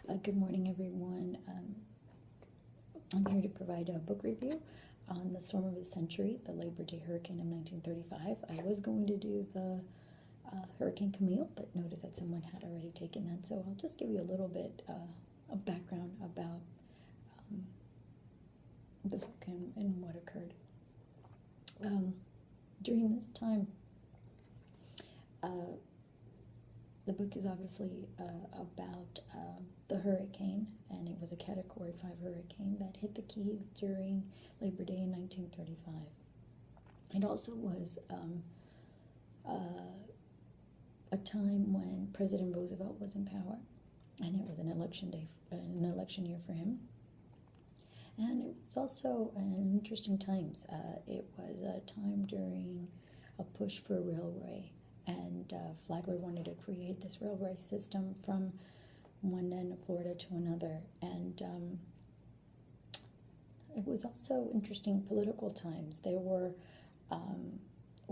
Good morning, everyone. I'm here to provide a book review on The Storm of the Century, the Labor Day Hurricane of 1935. I was going to do the Hurricane Camille, but noticed that someone had already taken that, so I'll just give you a little bit of background about the book and what occurred. During this time, the book is obviously about the hurricane, and it was a Category 5 hurricane that hit the Keys during Labor Day in 1935. It also was a time when President Roosevelt was in power, and it was an election year for him. And it was also an interesting times. It was a time during a push for railway, and Flagler wanted to create this railway system from one end of Florida to another. And it was also interesting political times. There were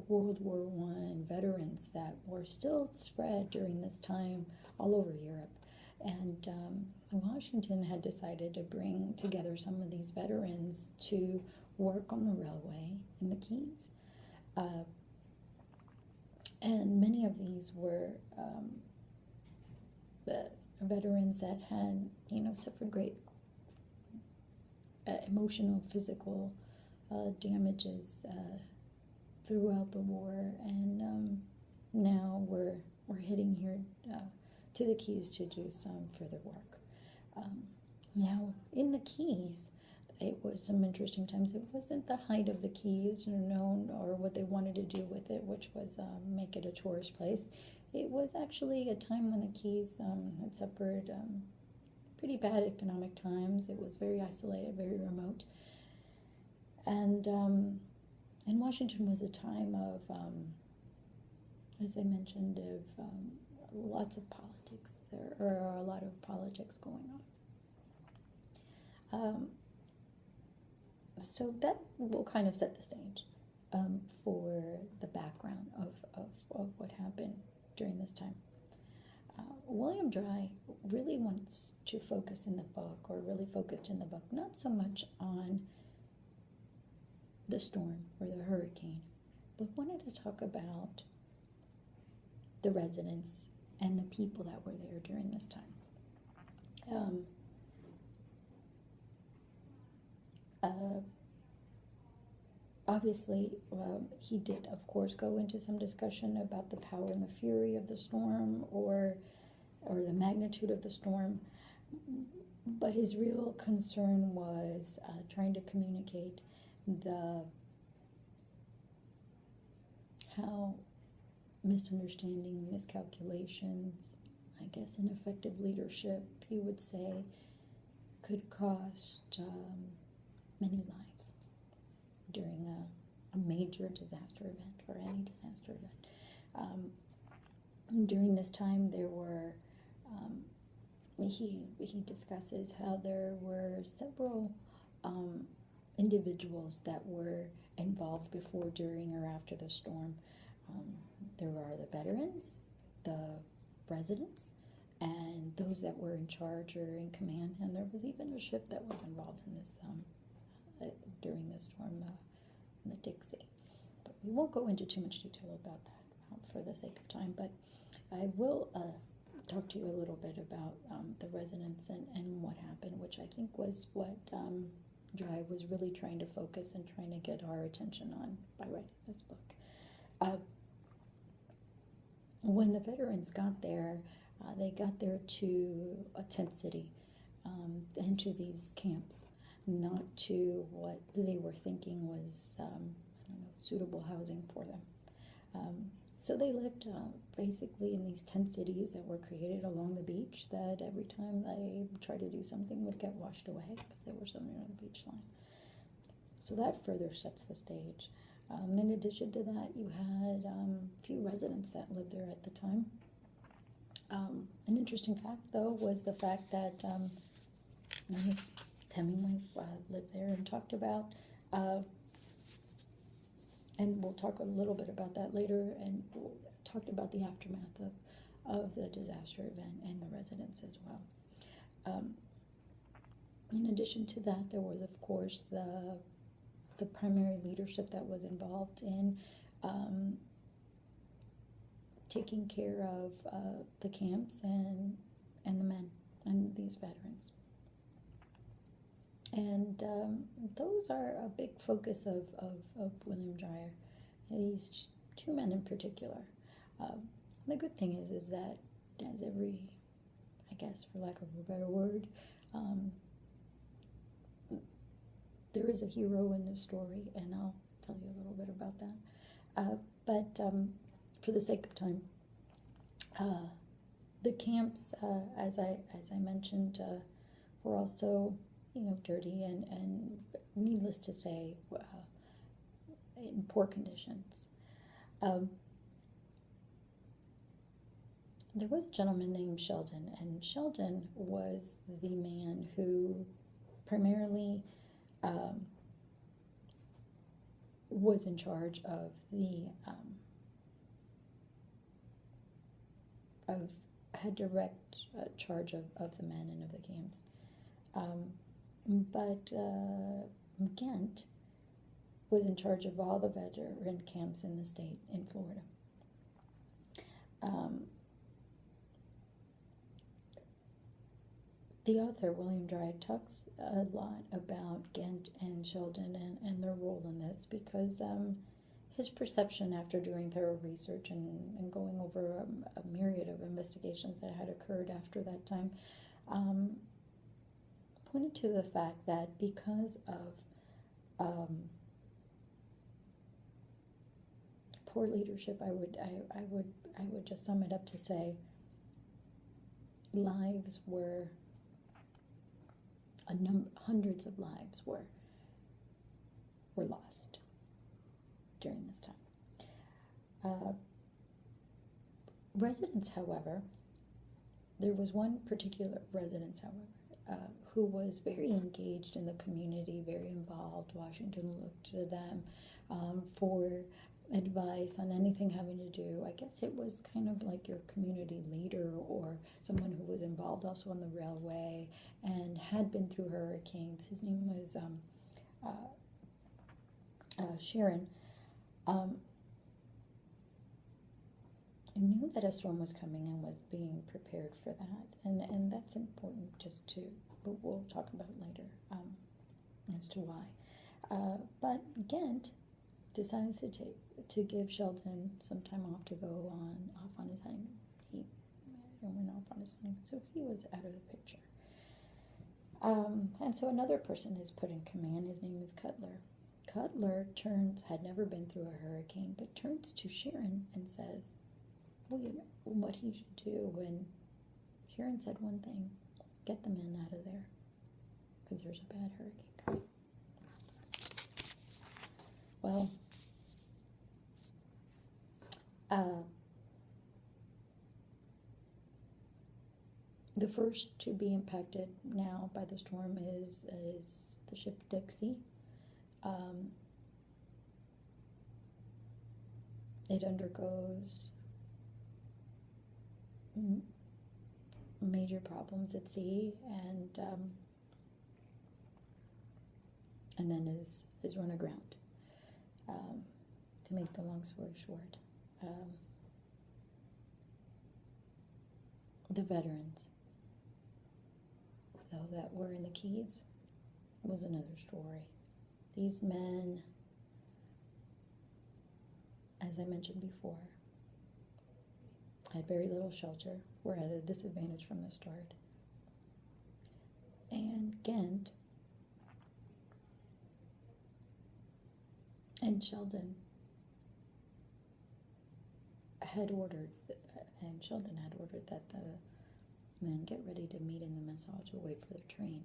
World War I veterans that were still spread during this time all over Europe. And Washington had decided to bring together some of these veterans to work on the railway in the Keys. And many of these were veterans that had, suffered great emotional, physical damages throughout the war, and now we're heading here to the Keys to do some further work. Now, in the Keys, it was some interesting times. It wasn't the height of the Keys known, or what they wanted to do with it, which was make it a tourist place. It was actually a time when the Keys had suffered pretty bad economic times. It was very isolated, very remote. And Washington was a time of, as I mentioned, of lots of politics. There are a lot of politics going on. So that will kind of set the stage for the background of what happened during this time. William Dry really wants to focus in the book, or really focused in the book, not so much on the storm or the hurricane, but wanted to talk about the residents and the people that were there during this time. Obviously, he did, of course, go into some discussion about the power and the fury of the storm, or the magnitude of the storm, but his real concern was trying to communicate how misunderstanding, miscalculations, I guess ineffective leadership, he would say, could cost many lives during a major disaster event, or any disaster event. During this time, there were, he discusses how there were several individuals that were involved before, during, or after the storm. There are the veterans, the residents, and those that were in charge or in command, and there was even a ship that was involved in this during the storm, the Dixie. But we won't go into too much detail about that for the sake of time, but I will talk to you a little bit about the residents and what happened, which I think was what Dry was really trying to focus and trying to get our attention on by writing this book. When the veterans got there, they got there to a tent city, and to these camps, not to what they were thinking was suitable housing for them. So they lived basically in these tent cities that were created along the beach, that every time they tried to do something would get washed away because they were so near the beach line. So that further sets the stage. In addition to that, you had a few residents that lived there at the time. An interesting fact, though, was the fact that Ernest Hemingway lived there and talked about, and we'll talk a little bit about that later, and we'll talked about the aftermath of the disaster event and the residents as well. Um, in addition to that, there was, of course, the primary leadership that was involved in taking care of the camps and the men and these veterans. And those are a big focus of William Dreyer, these two men in particular. The good thing is that, as every, I guess, for lack of a better word, there is a hero in this story, and I'll tell you a little bit about that. But for the sake of time, the camps, as I mentioned, were also, dirty and needless to say, in poor conditions. There was a gentleman named Sheldon, and Sheldon was the man who primarily was in charge of had direct charge of the men and of the camps. But Ghent was in charge of all the veteran camps in the state in Florida. The author, William Dreyer, talks a lot about Ghent and Sheldon and their role in this because his perception after doing thorough research and going over a myriad of investigations that had occurred after that time pointed to the fact that because of poor leadership, I would just sum it up to say lives were hundreds of lives were lost during this time. Residents, however, there was one particular resident, however, who was very engaged in the community, very involved. Washington looked to them for advice on anything having to do, I guess it was kind of like your community leader or someone who was involved also on the railway and had been through hurricanes. His name was Sharon. Knew that a storm was coming and was being prepared for that, and that's important just to, but we'll talk about it later as to why. But Ghent decides to give Sheldon some time off to go off on his honeymoon. He went off on his honeymoon, so he was out of the picture. And so another person is put in command. His name is Cutler. Cutler had never been through a hurricane, but turns to Sharon and says, well, you know what he should do. When Sharon said one thing, get the men out of there, because there's a bad hurricane coming. Well, the first to be impacted now by the storm is the ship Dixie. It undergoes major problems at sea, and then is run aground. To make the long story short, the veterans, though, that were in the Keys was another story. These men, as I mentioned before, had very little shelter, were at a disadvantage from the start. And Ghent and Sheldon had ordered that the men get ready to meet in the mess hall to wait for the train.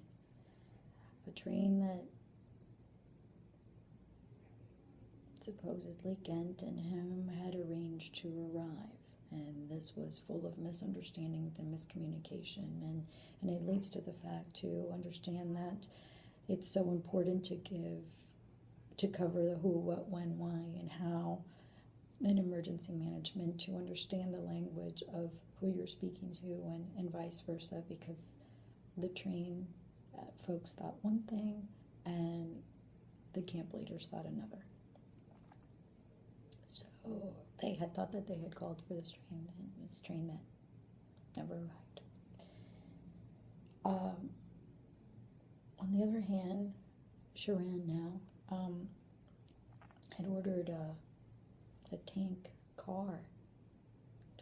A train that supposedly Ghent and him had arranged to arrive. And this was full of misunderstandings and miscommunication, and it leads to the fact to understand that it's so important to cover the who, what, when, why, and how in emergency management, to understand the language of who you're speaking to and vice versa, because the train folks thought one thing, and the camp leaders thought another. So they had thought that they had called for this train, and this train that never arrived. On the other hand, Sharon now had ordered a tank car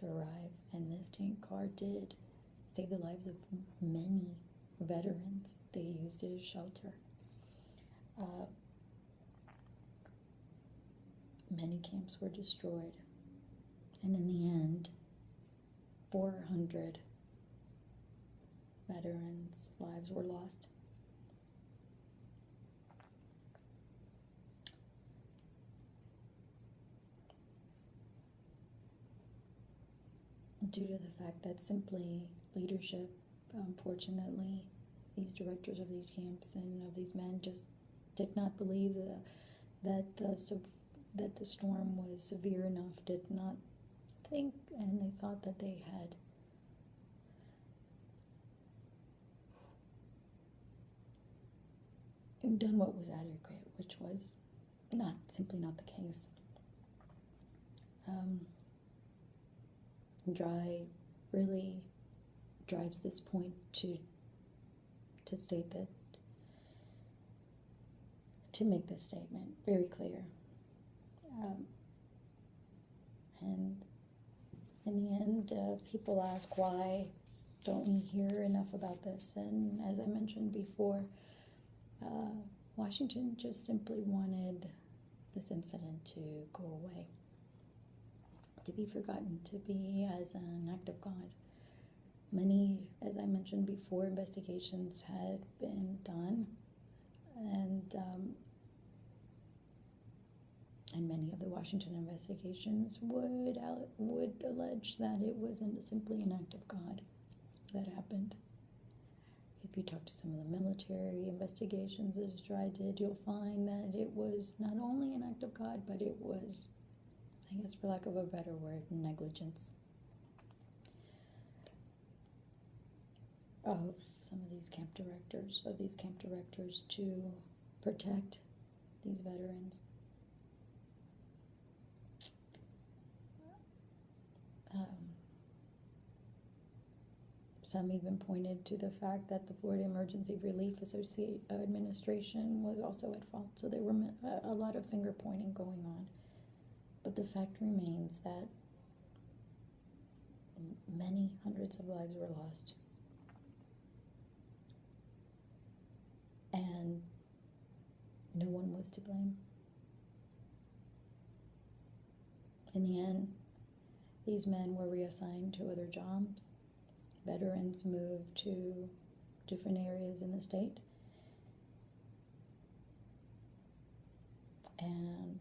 to arrive, and this tank car did save the lives of many veterans. They used it as shelter. Many camps were destroyed, and in the end, 400 veterans' lives were lost. Due to the fact that simply leadership, unfortunately, these directors of these camps and of these men just did not believe that the storm was severe enough, did not think, and they thought that they had done what was adequate, which was simply not the case. Dry really drives this point to state that, to make this statement very clear. And in the end, people ask, why don't we hear enough about this? And as I mentioned before, Washington just simply wanted this incident to go away, to be forgotten, to be as an act of God. Many, as I mentioned before, investigations had been done, and many of the Washington investigations would allege that it wasn't simply an act of God that happened. If you talk to some of the military investigations that Dry did, you'll find that it was not only an act of God, but it was, I guess for lack of a better word, negligence of some of these camp directors, to protect these veterans. Some even pointed to the fact that the Florida Emergency Relief Administration was also at fault. So there were a lot of finger pointing going on. But the fact remains that many hundreds of lives were lost. And no one was to blame. In the end, these men were reassigned to other jobs. Veterans moved to different areas in the state. And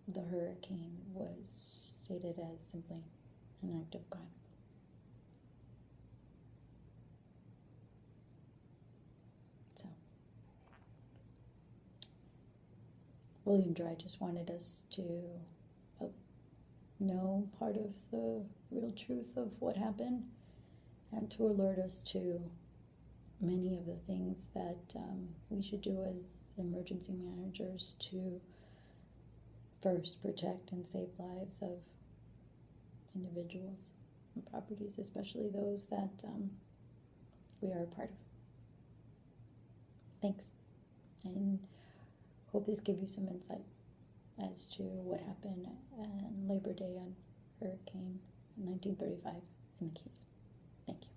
the hurricane was stated as simply an act of God. So, William Dry just wanted us to know part of the real truth of what happened, and to alert us to many of the things that we should do as emergency managers to first protect and save lives of individuals and properties, especially those that we are a part of. Thanks, and hope this gives you some insight as to what happened on Labor Day on Hurricane 1935 in the Keys. Thank you.